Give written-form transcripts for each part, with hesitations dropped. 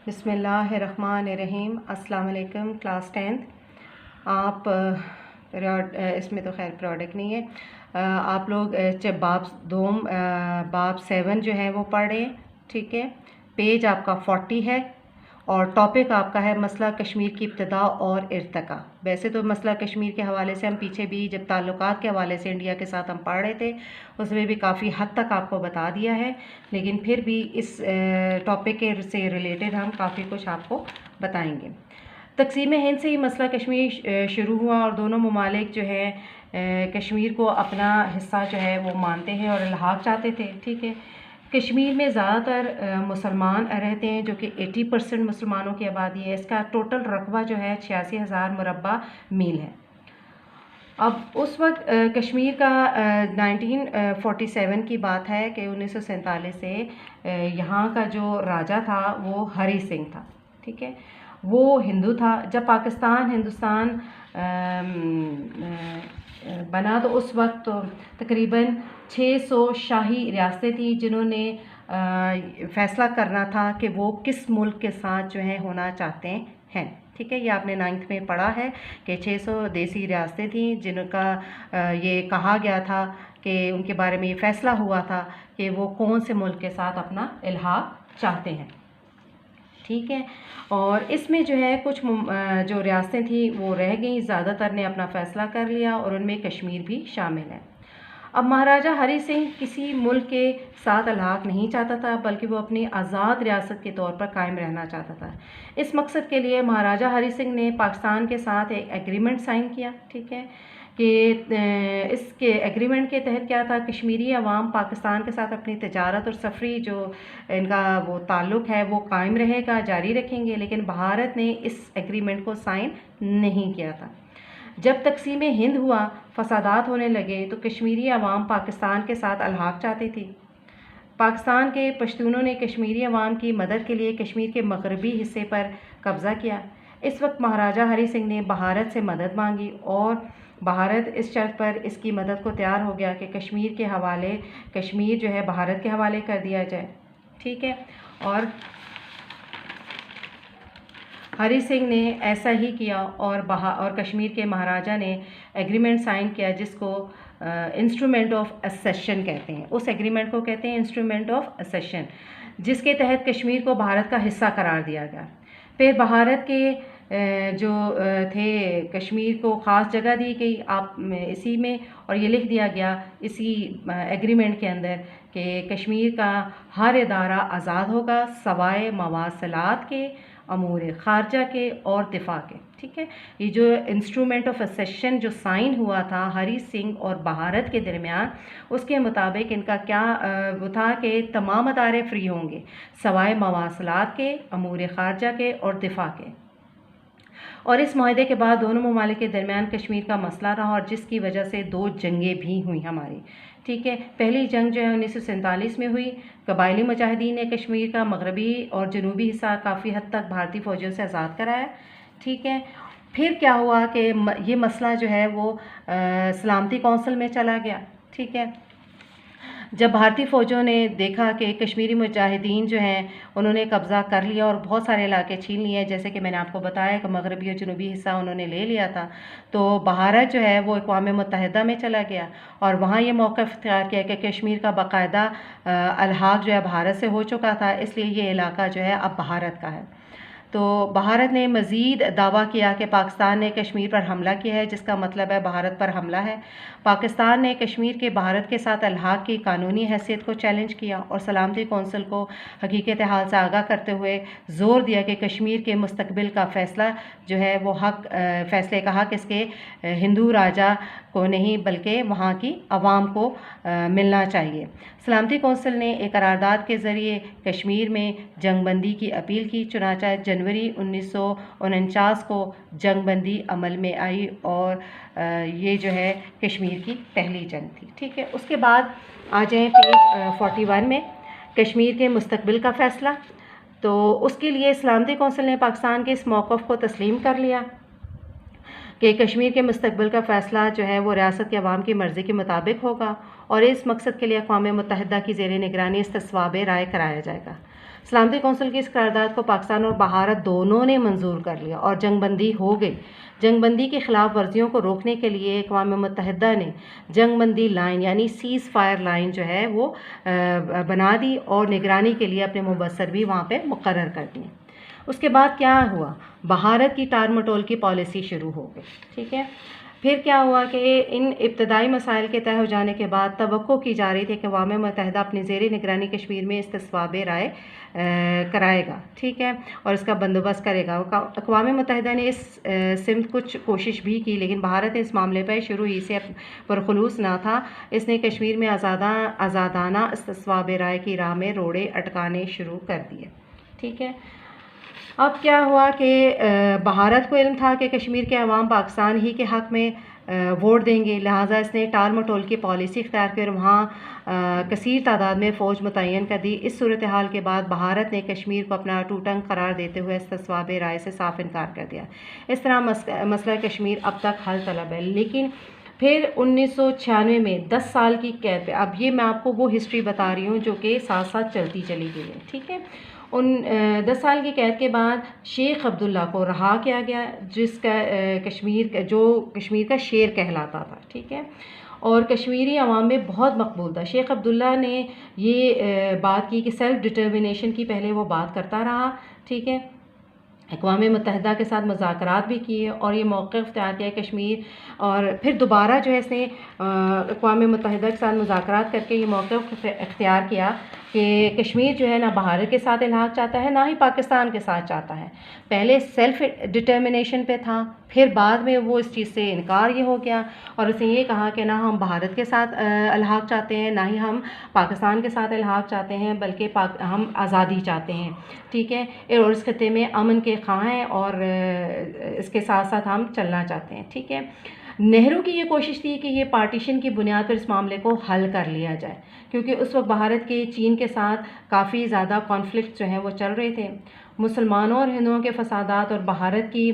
बिस्मिल्लाहिर्रहमानिर्रहीम। अस्सलाम वालेकुम क्लास 10th। आप इसमें तो खैर प्रोडक्ट नहीं है। आप लोग बाब 7 जो है वो पढ़ रहे हैं, ठीक है। पेज आपका 40 है और टॉपिक आपका है मसला कश्मीर की इब्तिदा और इर्तिका। वैसे तो मसला कश्मीर के हवाले से हम पीछे भी जब ताल्लुकात के हवाले से इंडिया के साथ हम पढ़ रहे थे उसमें भी काफ़ी हद तक आपको बता दिया है, लेकिन फिर भी इस टॉपिक के से रिलेटेड हम काफ़ी कुछ आपको बताएंगे। तक़सीम हिंद से ही मसला कश्मीर शुरू हुआ और दोनों ममालिक जो है कश्मीर को अपना हिस्सा जो है वो मानते हैं और इल्हाक़ चाहते थे, ठीक है। कश्मीर में ज़्यादातर मुसलमान रहते हैं, जो कि 80% मुसलमानों की आबादी है। इसका टोटल रकबा जो है 86,000 मुरब्बा मील है। अब उस वक्त कश्मीर का 1947 की बात है कि 1947 से यहाँ का जो राजा था वो हरी सिंह था, ठीक है। वो हिंदू था। जब हिंदुस्तान बना तो उस वक्त तो तकरीबन 600 शाही रियासतें थी जिन्होंने फ़ैसला करना था कि वो किस मुल्क के साथ जो है होना चाहते हैं, ठीक है। ये आपने 9th में पढ़ा है कि 600 देसी रियासतें थी जिनका ये कहा गया था कि उनके बारे में ये फ़ैसला हुआ था कि वो कौन से मुल्क के साथ अपना इल्हाक़ चाहते हैं, ठीक है। और इसमें जो है कुछ जो रियासतें थी वो रह गई, ज़्यादातर ने अपना फ़ैसला कर लिया और उनमें कश्मीर भी शामिल है। अब महाराजा हरी सिंह किसी मुल्क के साथ इल्हाक़ नहीं चाहता था, बल्कि वो अपनी आज़ाद रियासत के तौर पर कायम रहना चाहता था। इस मकसद के लिए महाराजा हरी सिंह ने पाकिस्तान के साथ एक एग्रीमेंट साइन किया, ठीक है, कि इसके एग्रीमेंट के तहत क्या था, कश्मीरी अवाम पाकिस्तान के साथ अपनी तजारत और सफ़री जो इनका वो ताल्लुक़ है वो कायम रहेगा, जारी रखेंगे। लेकिन भारत ने इस एग्रीमेंट को साइन नहीं किया था। जब तक़सीम हिंद हुआ, फसादात होने लगे, तो कश्मीरी अवाम पाकिस्तान के साथ इल्हाक़ चाहती थी। पाकिस्तान के पश्तूनों ने कश्मीरी अवाम की मदद के लिए कश्मीर के मगरबी हिस्से पर कब्ज़ा किया। इस वक्त महाराजा हरी सिंह ने भारत से मदद मांगी और भारत इस शर्त पर इसकी मदद को तैयार हो गया कि कश्मीर जो है भारत के हवाले कर दिया जाए, ठीक है। और हरी सिंह ने ऐसा ही किया और कश्मीर के महाराजा ने एग्रीमेंट साइन किया जिसको इंस्ट्रूमेंट ऑफ असेशन कहते हैं। उस एग्रीमेंट को कहते हैं इंस्ट्रूमेंट ऑफ असेशन, जिसके तहत कश्मीर को भारत का हिस्सा करार दिया गया। फिर भारत के जो थे कश्मीर को ख़ास जगह दी गई आप इसी में, और ये लिख दिया गया इसी एग्रीमेंट के अंदर कि कश्मीर का हर इदारा आज़ाद होगा सवाए मवासलात के, अमूर ख़ारजा के और दिफा के, ठीक है। ये जो इंस्ट्रूमेंट ऑफ असेशन जो साइन हुआ था हरी सिंह और भारत के दरमियान, उसके मुताबिक इनका क्या वो था कि तमाम अदारे फ्री होंगे सवाए मवासलात के, अमूर ख़ारजा के और दिफा के। और इस माहदे के बाद दोनों ममालिक के दरमियान कश्मीर का मसला रहा और जिसकी वजह से 2 जंगें भी हुई हमारी, ठीक है। पहली जंग जो है 1947 में हुई। कबायली मुजाहिदीन ने कश्मीर का मगरबी और जनूबी हिस्सा काफ़ी हद तक भारतीय फ़ौजियों से आज़ाद कराया, ठीक है। फिर क्या हुआ कि ये मसला जो है वो सलामती कौंसिल में चला गया, ठीक है। जब भारतीय फ़ौजों ने देखा कि कश्मीरी मुजाहिदीन जो हैं उन्होंने कब्ज़ा कर लिया और बहुत सारे इलाके छीन लिए, जैसे कि मैंने आपको बताया कि मगरबी और जनूबी हिस्सा उन्होंने ले लिया था, तो भारत जो है वो अक़वाम मुत्तहिदा में चला गया और वहाँ ये मौक़िफ़ इख्तियार किया कि कश्मीर का बाकायदा इल्हाक़ जो है भारत से हो चुका था, इसलिए ये इलाका जो है अब भारत का है। तो भारत ने मज़ीद दावा किया कि पाकिस्तान ने कश्मीर पर हमला किया है, जिसका मतलब है भारत पर हमला है। पाकिस्तान ने कश्मीर के भारत के साथ इल्हाक़ की कानूनी हैसियत को चैलेंज किया और सलामती कौंसिल को हकीकत हाल से आगाह करते हुए ज़ोर दिया कि कश्मीर के मुस्तकबिल का फ़ैसला जो है वो फ़ैसले का हक़ इसके हिंदू राजा को नहीं बल्कि वहाँ की आवाम को मिलना चाहिए। सलामती कौंसिल ने एक करारदाद के ज़रिए कश्मीर में जंगबंदी की अपील की। चुनांचे जनवरी 1949 को जंगबंदी अमल में आई और ये जो है कश्मीर की पहली जंग थी, ठीक है। उसके बाद आ जाएँ पेज 41 में, कश्मीर के मुस्तकबिल का फ़ैसला। तो उसके लिए सलामती कौंसिल ने पाकिस्तान के इस मौक़िफ़ को तस्लीम कर लिया कि कश्मीर के मुस्तकबिल का फ़ैसला जो है वो रियासत के अवाम की मर्ज़ी के मुताबिक होगा और इस मकसद के लिए अक़वाम मुत्तहिदा की ज़ेर निगरानी इस्तिस्वाब राय कराया जाएगा। सलामती कौंसिल की इस करारदाद को पाकिस्तान और भारत दोनों ने मंजूर कर लिया और जंगबंदी हो गई। जंगबंदी की खिलाफ वर्जियों को रोकने के लिए अक़वाम मुत्तहिदा ने जंगबंदी लाइन यानी सीज़ फायर लाइन जो है वो बना दी और निगरानी के लिए अपने मुबस्सर भी वहाँ पे मुकर्रर कर दिए। उसके बाद क्या हुआ, भारत की टाल मटोल की पॉलिसी शुरू हो गई। ठीक है, फिर क्या हुआ कि इन इब्तदाई मसाइल के तय हो जाने के बाद तवक्को की जा रही थी कि अक़वाम मुत्तहिदा अपनी ज़ेर निगरानी कश्मीर में इस्तिस्वाब राय कराएगा। ठीक है, और इसका बंदोबस्त करेगा। अक़वाम मुत्तहिदा ने इस सिमत कुछ कोशिश भी की, लेकिन भारत इस मामले पर शुरू ही से पुरखुलूस ना था। इसने कश्मीर में आज़ादाना इस्तिस्वाब राय की राह में रोड़े अटकाने शुरू कर दिए। ठीक है, अब क्या हुआ कि भारत को इल्म था कि कश्मीर के अवाम पाकिस्तान ही के हक़ में वोट देंगे, लिहाजा इसने टाल मटोल की पॉलिसी इख्तियार कर वहाँ कसीर तादाद में फ़ौज मुतय्यन कर दी। इस सूरत हाल के बाद भारत ने कश्मीर को अपना टूटंग करार देते हुए इस्तिस्वाब राय से साफ इनकार कर दिया। इस तरह मसला कश्मीर अब तक हल तलब है। लेकिन फिर 1996 में 10 साल की कैद पे, अब ये मैं आपको वो हिस्ट्री बता रही हूँ जो कि साथ साथ चलती चली गई है। ठीक है, उन 10 साल की कैद के बाद शेख अब्दुल्ला को रहा किया गया, जिसका कश्मीर का शेर कहलाता था। ठीक है, और कश्मीरी अवाम में बहुत मकबूल था। शेख अब्दुल्ला ने ये बात की कि सेल्फ़ डिटर्मिनेशन की पहले वो बात करता रहा। ठीक है, अक़वाम मुत्तहिदा के साथ मुज़ाकरात भी किए और ये मौक़िफ़ इख्तियार किया कश्मीर, और फिर दोबारा जो है इसने अक़वाम मुत्तहिदा के साथ मुज़ाकरात करके ये मौक़िफ़ इख्तियार किया कि कश्मीर जो है ना भारत के साथ इल्हाक़ चाहता है ना ही पाकिस्तान के साथ चाहता है। पहले सेल्फ़ डिटर्मिनेशन पे था, फिर बाद में वो इस चीज़ से इनकार ये हो गया और उसने ये कहा कि ना हम भारत के साथ इल्हाक़ चाहते हैं, ना ही हम पाकिस्तान के साथ इल्हाक़ चाहते हैं, बल्कि हम आज़ादी चाहते हैं। ठीक है, और इस खित्ते में अमन के ख़्वाह हैं और इसके साथ साथ हम चलना चाहते हैं। ठीक है, नेहरू की ये कोशिश थी कि ये पार्टीशन की बुनियाद पर इस मामले को हल कर लिया जाए, क्योंकि उस वक्त भारत के चीन के साथ काफ़ी ज़्यादा कॉन्फ्लिक्ट जो हैं वो चल रहे थे। मुसलमानों और हिंदुओं के फसादात और भारत की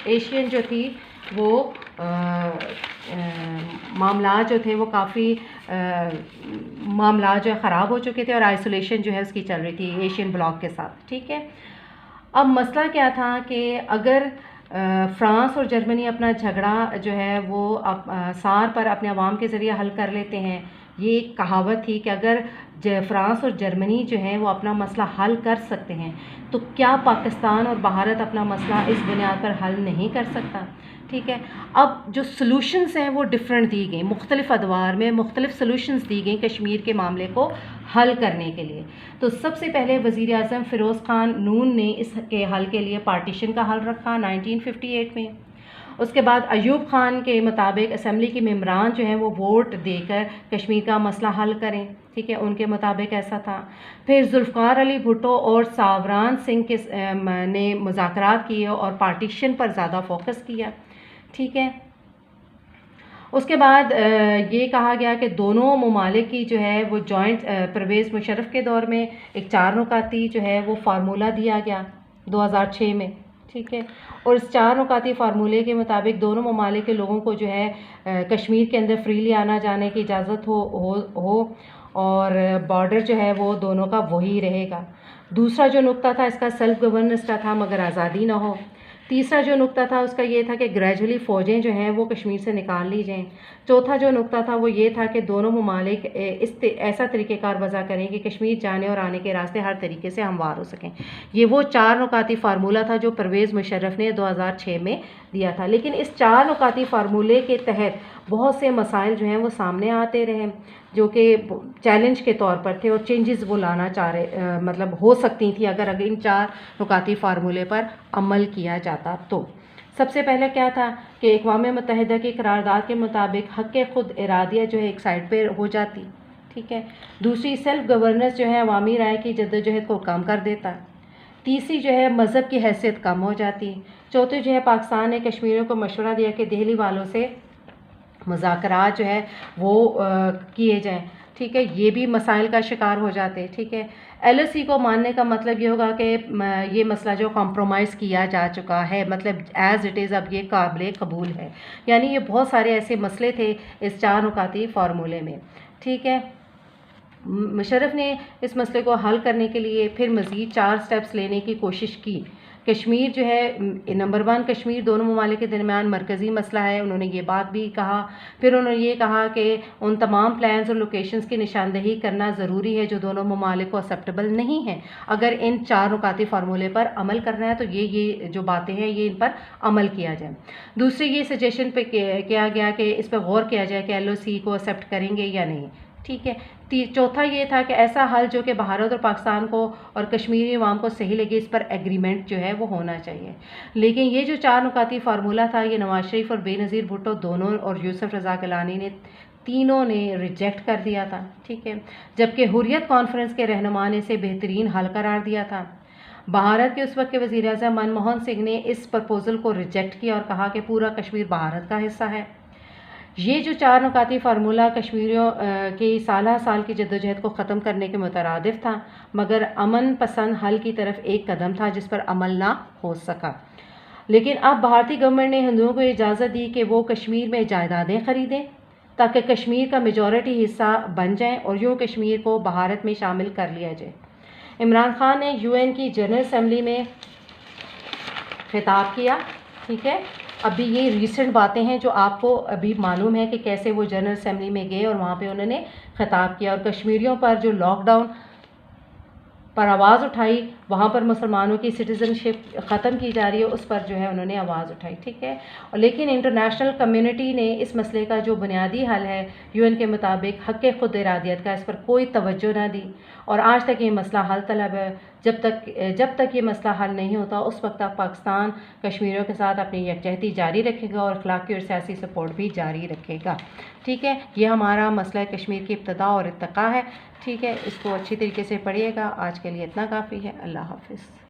एशियन जो थी वो मामला जो थे वो काफ़ी मामला जो है ख़राब हो चुके थे और आइसोलेशन जो है उसकी चल रही थी एशियन ब्लॉक के साथ। ठीक है, अब मसला क्या था कि अगर फ़्रांस और जर्मनी अपना झगड़ा जो है वो सार पर अपने अवाम के ज़रिए हल कर लेते हैं। ये एक कहावत थी कि अगर फ़्रांस और जर्मनी जो है वो अपना मसला हल कर सकते हैं तो क्या पाकिस्तान और भारत अपना मसला इस बुनियाद पर हल नहीं कर सकता। ठीक है, अब जो सॉल्यूशंस हैं वो डिफरेंट दी गई, मुख्तलिफ़ अदवार में मुख्तलिफ़ सॉल्यूशंस दी गई कश्मीर के मामले को हल करने के लिए। तो सबसे पहले वज़ीर आज़म फ़िरोज़ ख़ान नून ने इसके हल के लिए पार्टीशन का हल रखा 1958 में। उसके बाद अयूब ख़ान के मुताबिक असम्बली के मेंबरान जो हैं वो वोट देकर कश्मीर का मसला हल करें। ठीक है, उनके मुताबिक ऐसा था। फिर जुल्फ़िकार अली भुट्टो और सावरान सिंह ने मुज़ाकरात किए और पार्टीशन पर ज़्यादा फोकस किया। ठीक है, उसके बाद ये कहा गया कि दोनों ममालिक की जो है वो जॉइंट परवेज़ मुशर्रफ के दौर में एक 4 नुकाती जो है वो फार्मूला दिया गया 2006 में। ठीक है, और इस 4 नुकाती फार्मूले के मुताबिक दोनों ममालिक के लोगों को जो है कश्मीर के अंदर फ्रीली आना जाने की इजाज़त हो और बॉर्डर जो है वो दोनों का वही रहेगा। दूसरा जो नुक्ता था इसका सेल्फ गवर्नेंस का था मगर आज़ादी ना हो। तीसरा जो नुक्ता था उसका ये था कि ग्रेजुअली फ़ौजें जो हैं वो कश्मीर से निकाल ली जाएँ। चौथा जो नुक्ता था वो ये था कि दोनों ममालिक ऐसा तरीक़ेकार वज़ा करें कि कश्मीर जाने और आने के रास्ते हर तरीके से हमवार हो सकें। ये वो 4 नुकाती फार्मूला था जो परवेज़ मुशर्रफ ने 2006 में दिया था। लेकिन इस 4 नुकाती फार्मूले के तहत बहुत से मसाइल जो हैं वो सामने आते रहे जो कि चैलेंज के तौर पर थे और चेंजेस वो लाना चाह रहे मतलब हो सकती थी अगर इन 4 नुकाती फार्मूले पर अमल किया जाता तो। सबसे पहले क्या था कि अक़वाम मुत्तहिदा की करारदाद के मुताबिक हक़ ख़ुद इरादिया जो है एक साइड पर हो जाती। ठीक है, दूसरी सेल्फ गवर्नेंस जो है अवामी राय की जद्दोजहद को कम कर देता। तीसरी जो है मज़हब की हैसियत कम हो जाती। चौथी जो है पाकिस्तान ने कश्मीरियों को मशवरा दिया कि दिल्ली वालों से मुज़ाकरात जो है वो किए जाएँ। ठीक है, ये भी मसाइल का शिकार हो जाते। ठीक है, LOC को मानने का मतलब ये होगा कि ये मसला जो कॉम्प्रोमाइज़ किया जा चुका है मतलब एज़ इट इज़ अब ये काबिल कबूल है। यानी ये बहुत सारे ऐसे मसले थे इस 4 नुकाती फार्मूले में। ठीक है। मुशर्रफ ने इस मसले को हल करने के लिए फिर मज़ीद 4 स्टेप्स लेने की कोशिश की। कश्मीर जो है नंबर 1, कश्मीर दोनों ममालिक के दरमियान मरकज़ी मसला है, उन्होंने ये बात भी कहा। फिर उन्होंने ये कहा कि उन तमाम प्लान्स और लोकेशंस की निशानदही करना ज़रूरी है जो दोनों ममालिक को एक्सेप्टेबल नहीं है। अगर इन 4 नुकाती फार्मूले पर अमल करना है तो ये जो बातें हैं ये इन पर अमल किया जाए। दूसरी ये सजेशन पे किया गया कि इस पर गौर किया जाए कि LOC को एक्सेप्ट करेंगे या नहीं, ठीक है। चौथा ये था कि ऐसा हल जो कि भारत और पाकिस्तान को और कश्मीरी अवाम को सही लगे, इस पर एग्रीमेंट जो है वो होना चाहिए। लेकिन ये जो 4 नुकाती फार्मूला था ये नवाज शरीफ और बेनज़ीर भुट्टो दोनों और यूसुफ रज़ा गिलानी ने तीनों ने रिजेक्ट कर दिया था, ठीक है। जबकि हुर्रियत कॉन्फ्रेंस के रहनुमा ने इसे बेहतरीन हल करार दिया था। भारत के उस वक्त के वज़ीर आज़म मनमोहन सिंह ने इस प्रपोज़ल को रिजेक्ट किया और कहा कि पूरा कश्मीर भारत का हिस्सा है। ये जो 4 नुकाती फार्मूला कश्मीरियों की साल की जद्दोजहद को ख़त्म करने के मुतरादिफ था, मगर अमन पसंद हल की तरफ एक कदम था जिस पर अमल ना हो सका। लेकिन अब भारतीय गवर्नमेंट ने हिंदुओं को इजाज़त दी कि वो कश्मीर में जायदादें ख़रीदें ताकि कश्मीर का मेजॉरिटी हिस्सा बन जाए और यूँ कश्मीर को भारत में शामिल कर लिया जाए। इमरान खान ने UN की जनरल असम्बली में खिताब किया, ठीक है। अभी ये रीसेंट बातें हैं जो आपको अभी मालूम है कि कैसे वो जनरल असम्बली में गए और वहाँ पे उन्होंने खिताब किया और कश्मीरियों पर जो लॉकडाउन पर आवाज़ उठाई, वहाँ पर मुसलमानों की सिटीज़नशिप ख़त्म की जा रही है, उस पर जो है उन्होंने आवाज़ उठाई, ठीक है। और लेकिन इंटरनेशनल कम्युनिटी ने इस मसले का जो बुनियादी हल है UN के मुताबिक हक़ खुद इरादियत का, इस पर कोई तवज्जो ना दी और आज तक ये मसला हल तलब है। जब तक ये मसला हल नहीं होता उस वक्त तक पाकिस्तान कश्मीरियों के साथ अपनी यकजहती जारी रखेगा और अखलाकी और सियासी सपोर्ट भी जारी रखेगा, ठीक है। ये हमारा मसला कश्मीर की इब्तिदा और इर्तिका है, ठीक है। इसको अच्छी तरीके से पढ़िएगा। आज के लिए इतना काफ़ी है। अल्लाह हाफ़िज़।